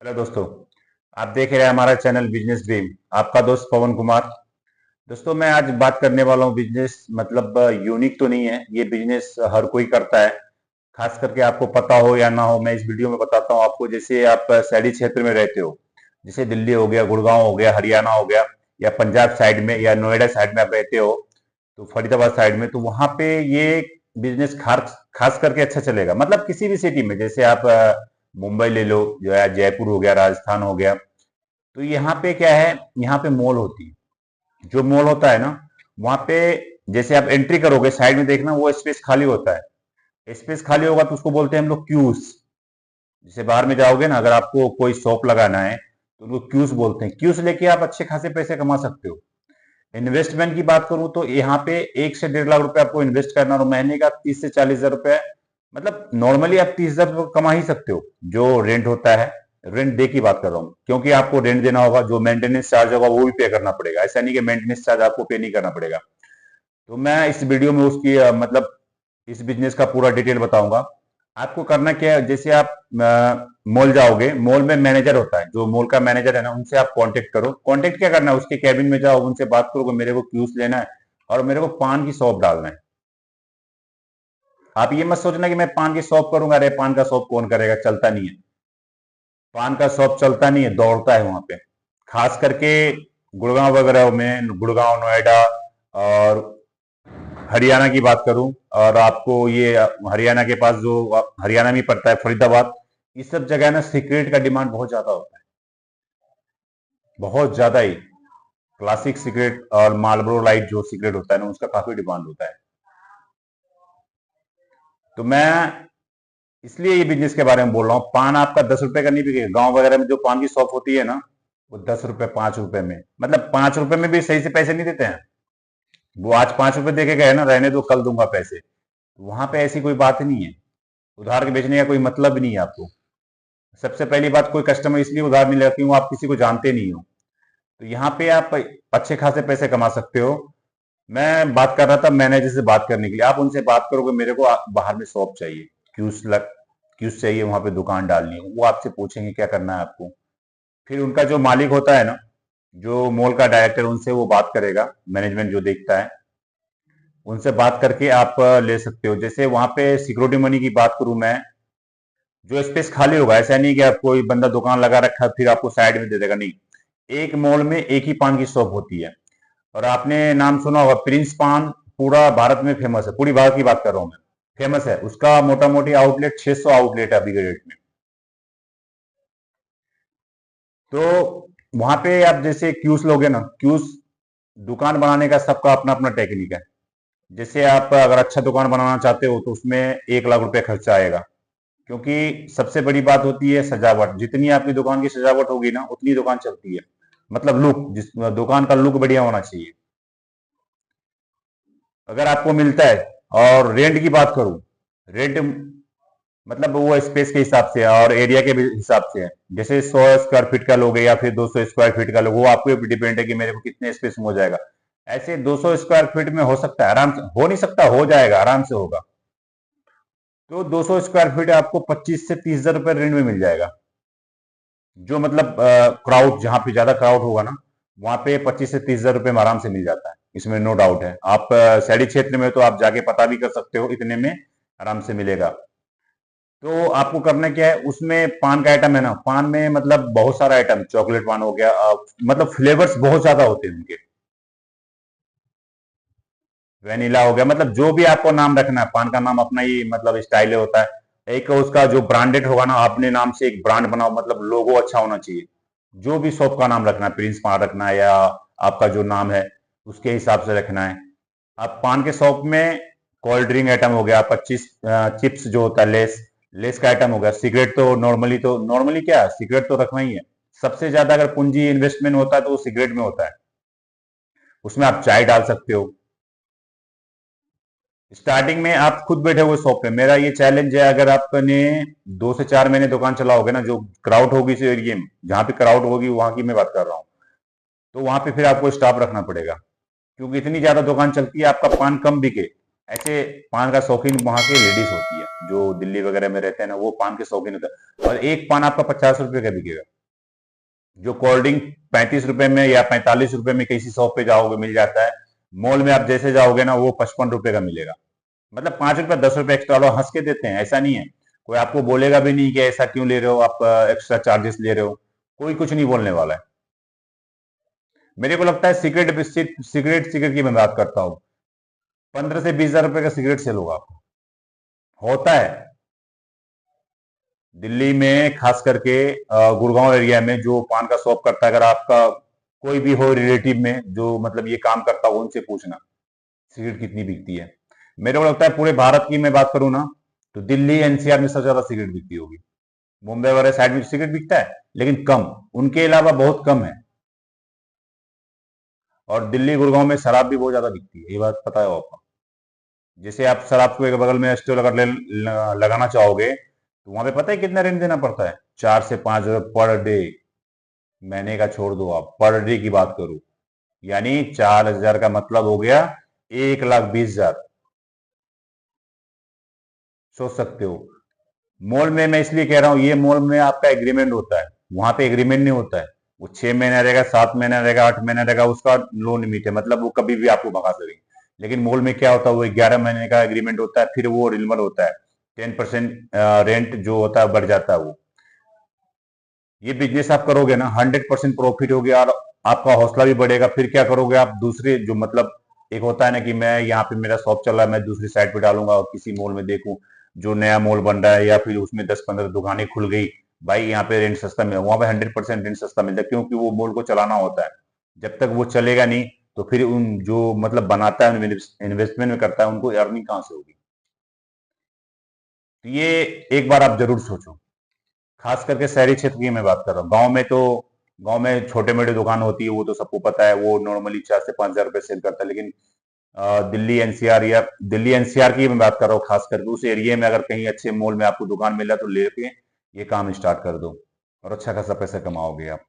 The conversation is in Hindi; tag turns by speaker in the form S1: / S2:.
S1: हेलो दोस्तों। आप देख रहे हैं हमारा चैनल बिजनेस ड्रीम। आपका दोस्त पवन कुमार। दोस्तों, मैं आज बात करने वाला हूँ बिजनेस मतलब यूनिक तो नहीं है, ये बिजनेस हर कोई करता है। खास करके आपको पता हो या ना हो, मैं इस वीडियो में बताता हूँ आपको। जैसे आप शहरी क्षेत्र में रहते हो, जैसे दिल्ली हो गया, गुड़गांव हो गया, हरियाणा हो गया, या पंजाब साइड में या नोएडा साइड में आप रहते हो, तो फरीदाबाद साइड में, तो वहां पे ये बिजनेस खास खास करके अच्छा चलेगा। मतलब किसी भी सिटी में, जैसे आप मुंबई ले लो, जो है जयपुर हो गया, राजस्थान हो गया, तो यहाँ पे क्या है, यहाँ पे मॉल होती है। जो मॉल होता है ना, वहां पे जैसे आप एंट्री करोगे, साइड में देखना वो स्पेस खाली होता है। स्पेस खाली होगा तो उसको बोलते हैं हम लोग क्यूज। जैसे बाहर में जाओगे ना, अगर आपको कोई शॉप लगाना है तो उनको क्यूज बोलते हैं। क्यूज लेके आप अच्छे खासे पैसे कमा सकते हो। इन्वेस्टमेंट की बात करूं तो यहाँ पे 1 से 1.5 लाख रुपए आपको इन्वेस्ट करना, और महीने का 30 से 40 हजार रुपए, मतलब नॉर्मली आप 30 हजार कमा ही सकते हो। जो रेंट होता है, रेंट दे की बात कर रहा हूँ, क्योंकि आपको रेंट देना होगा, जो मेंटेनेंस चार्ज होगा वो भी पे करना पड़ेगा। ऐसा नहीं कि मेंटेनेंस चार्ज आपको पे नहीं करना पड़ेगा। तो मैं इस वीडियो में उसकी मतलब इस बिजनेस का पूरा डिटेल बताऊंगा। आपको करना क्या है, जैसे आप मॉल जाओगे, मॉल में मैनेजर होता है, जो मॉल का मैनेजर है ना, उनसे आप कांटेक्ट करो। कांटेक्ट क्या करना है, उसके कैबिन में जाओ, उनसे बात करो कि मेरे को क्यूज लेना है और मेरे को पान की शॉप डालना है। आप ये मत सोचना कि मैं पान की शॉप करूंगा। अरे पान का शॉप कौन करेगा, चलता नहीं है। पान का शॉप चलता नहीं है, दौड़ता है वहां पे। खास करके गुड़गांव वगैरह में, गुड़गांव, नोएडा और हरियाणा की बात करूं, और आपको ये हरियाणा के पास जो हरियाणा में पड़ता है फरीदाबाद, ये सब जगह ना सिगरेट का डिमांड बहुत ज्यादा होता है। बहुत ज्यादा ही। क्लासिक सिगरेट और मार्लबोरो लाइट जो सिगरेट होता है ना, उसका काफी डिमांड होता है। तो मैं इसलिए ये बिजनेस के बारे में बोल रहा हूँ। पान आपका 10 रुपए का नहीं बिकेगा। गांव वगैरह में जो पान की शॉप होती है ना, वो 10 रुपए, 5 रुपए में, मतलब 5 रुपए में भी सही से पैसे नहीं देते हैं। वो आज 5 रुपए दे के गए ना, रहने दो कल दूंगा पैसे। वहां पे ऐसी कोई बात नहीं है। उधार के बेचने का कोई मतलब भी नहीं है आपको। सबसे पहली बात, कोई कस्टमर इसलिए उधार नहीं लेगा क्यों, आप किसी को जानते नहीं हो। तो यहाँ पे आप अच्छे खासे पैसे कमा सकते हो। मैं बात कर रहा था मैनेजर से बात करने के लिए। आप उनसे बात करोगे, मेरे को बाहर में शॉप चाहिए, क्यूज चाहिए, वहां पे दुकान डालनी है, वो आपसे पूछेंगे क्या करना है आपको। फिर उनका जो मालिक होता है ना, जो मॉल का डायरेक्टर, उनसे वो बात करेगा, मैनेजमेंट जो देखता है, उनसे बात करके आप ले सकते हो। जैसे वहां पे सिक्योरिटी मनी की बात करूं मैं, जो स्पेस खाली होगा, ऐसा नहीं कि आप कोई बंदा दुकान लगा रखा है फिर आपको साइड में दे देगा, नहीं। एक मॉल में एक ही पान की शॉप होती है। और आपने नाम सुना होगा प्रिंस पान, पूरा भारत में फेमस है, पूरी भारत की बात कर रहा हूं मैं। फेमस है, उसका मोटा मोटी आउटलेट 600 आउटलेट है अभी के डेट में। तो वहां पे आप जैसे क्यूज लोगे ना, क्यूज दुकान बनाने का सबका अपना अपना टेक्निक है। जैसे आप अगर अच्छा दुकान बनाना चाहते हो तो उसमें 1 लाख रुपए खर्चा आएगा। क्योंकि सबसे बड़ी बात होती है सजावट। जितनी आपकी दुकान की सजावट होगी ना, उतनी दुकान चलती है। मतलब लुक, जिस दुकान का लुक बढ़िया होना चाहिए। अगर आपको मिलता है, और रेंट की बात करूं, रेंट मतलब वो स्पेस के हिसाब से है और एरिया के भी हिसाब से है। जैसे 100 स्क्वायर फीट का लोगे या फिर 200 स्क्वायर फीट का लोगे, वो आपके ऊपर डिपेंड है कि मेरे को कितने स्पेस में हो जाएगा। ऐसे 200 स्क्वायर फीट में हो सकता है आराम से, हो नहीं सकता, हो जाएगा, आराम से होगा। तो 200 स्क्वायर फीट आपको 25 से 30 हजार रुपए रेंट में मिल जाएगा। जो मतलब क्राउड, जहां पे ज्यादा क्राउड होगा ना, वहां पे 25 से 30 हजार रुपए में आराम से मिल जाता है। इसमें नो डाउट है। आप शहरी क्षेत्र में तो आप जाके पता भी कर सकते हो, इतने में आराम से मिलेगा। तो आपको करना क्या है, उसमें पान का आइटम है ना, पान में मतलब बहुत सारा आइटम, चॉकलेट पान हो गया, मतलब फ्लेवर्स बहुत ज्यादा होते हैं उनके। वेनिला हो गया, मतलब जो भी आपको नाम रखना है, पान का नाम अपना ही मतलब स्टाइल होता है। एक उसका जो ब्रांडेड होगा ना, अपने नाम से एक ब्रांड बनाओ, मतलब लोगो अच्छा होना चाहिए। जो भी शॉप का नाम रखना है, प्रिंस पान रखना है या आपका जो नाम है उसके हिसाब से रखना है। आप पान के शॉप में कोल्ड ड्रिंक आइटम हो गया, 25 चिप्स जो होता है, लेस लेस का आइटम हो गया। सिगरेट तो नॉर्मली क्या है, सिगरेट तो रखना ही है। सबसे ज्यादा अगर पूंजी इन्वेस्टमेंट होता है तो वो सिगरेट में होता है। उसमें आप चाय डाल सकते हो। स्टार्टिंग में आप खुद बैठे हुए शॉप पे, मेरा ये चैलेंज है, अगर आपने 2 से 4 महीने दुकान चलाओगे ना, जो क्राउड होगी इस एरिया में, जहां पे क्राउड होगी वहां की मैं बात कर रहा हूँ, तो वहां पे फिर आपको स्टाफ रखना पड़ेगा। क्योंकि इतनी ज्यादा दुकान चलती है, आपका पान कम बिके, ऐसे पान का शौकीन वहां की लेडीज होती है, जो दिल्ली वगैरह में रहते हैं ना, वो पान के शौकीन होता है। और एक पान आपका 50 रुपए का बिकेगा, जो कोल्ड ड्रिंक 35 रुपए में या 45 रुपए में किसी शॉप पे जाओगे मिल जाता है, मॉल में आप जैसे जाओगे ना वो 55 रुपए का मिलेगा। मतलब 5 रुपए 10 रुपए एक्स्ट्रा लोग हंस के देते हैं, ऐसा नहीं है। कोई आपको बोलेगा भी नहीं कि ऐसा क्यों ले रहे हो आप, एक्स्ट्रा चार्जेस ले रहे हो, कोई कुछ नहीं बोलने वाला है। मेरे को लगता है सिगरेट की मैं बात करता हूँ, 15 से 20 हजार रुपए का सिगरेट सेल होगा आपको, होता है दिल्ली में, खास करके गुड़गांव एरिया में जो पान का शॉप करता है। अगर आपका कोई भी हो रिलेटिव में जो मतलब ये काम करता हो, उनसे पूछना सिगरेट कितनी बिकती है। मेरे को लगता है पूरे भारत की मैं बात करूं ना, तो दिल्ली एनसीआर में सबसे ज्यादा सिगरेट बिकती होगी। मुंबई वगैरह साइड में सिगरेट बिकता है लेकिन कम, उनके अलावा बहुत कम है। और दिल्ली गुड़गांव में शराब भी बहुत ज्यादा बिकती है, ये बात पता है आपको। जैसे आप शराब को एक बगल में स्टोर अगर लगाना चाहोगे तो वहां पे पता है कितना रेंट देना पड़ता है, 4 से 5 हजार पर डे। महीने का छोड़ दो, आप पर डे की बात करो, यानी 4 हजार का मतलब हो गया 1,20,000। सोच सकते हो। मॉल में मैं इसलिए कह रहा हूँ, ये मॉल में आपका एग्रीमेंट होता है, वहां पे एग्रीमेंट नहीं होता है। वो 6 महीना रहेगा, 7 महीना रहेगा, 8 महीना रहेगा, उसका लो लिमिट है, मतलब वो कभी भी आपको भगा सकेंगे। लेकिन मॉल में क्या होता है, वो 11 महीने का एग्रीमेंट होता है, फिर वो रिन्यूअल होता है। 10% रेंट जो होता है बढ़ जाता है वो। ये बिजनेस आप करोगे ना, 100% प्रॉफिट हो गया और आपका हौसला भी बढ़ेगा। फिर क्या करोगे आप, दूसरे जो मतलब एक होता है ना कि मैं यहाँ पे मेरा शॉप चल रहा है, मैं दूसरी साइड पे डालूंगा और किसी मॉल में देखूं जो नया मॉल बन रहा है या फिर उसमें 10-15 दुकानें खुल गई, भाई यहाँ पे रेंट सस्ता मिला, वहां पे 100% रेंट सस्ता मिलता है, क्योंकि वो मॉल को चलाना होता है। जब तक वो चलेगा नहीं तो फिर उन जो मतलब बनाता है, इन्वेस्टमेंट में करता है, उनको अर्निंग कहाँ से होगी। तो ये एक बार आप जरूर सोचो। खास करके शहरी क्षेत्र की मैं बात कर रहा हूँ। गांव में तो, गांव में छोटे मोटे दुकान होती है, वो तो सबको पता है, वो नॉर्मली 4 से 5 हजार रुपए सेल करता है। लेकिन दिल्ली एनसीआर की मैं बात कर रहा हूँ, खास करके उस एरिया में अगर कहीं अच्छे मॉल में आपको दुकान मिला तो लेके ये काम स्टार्ट कर दो और अच्छा खासा पैसा कमाओगे आप।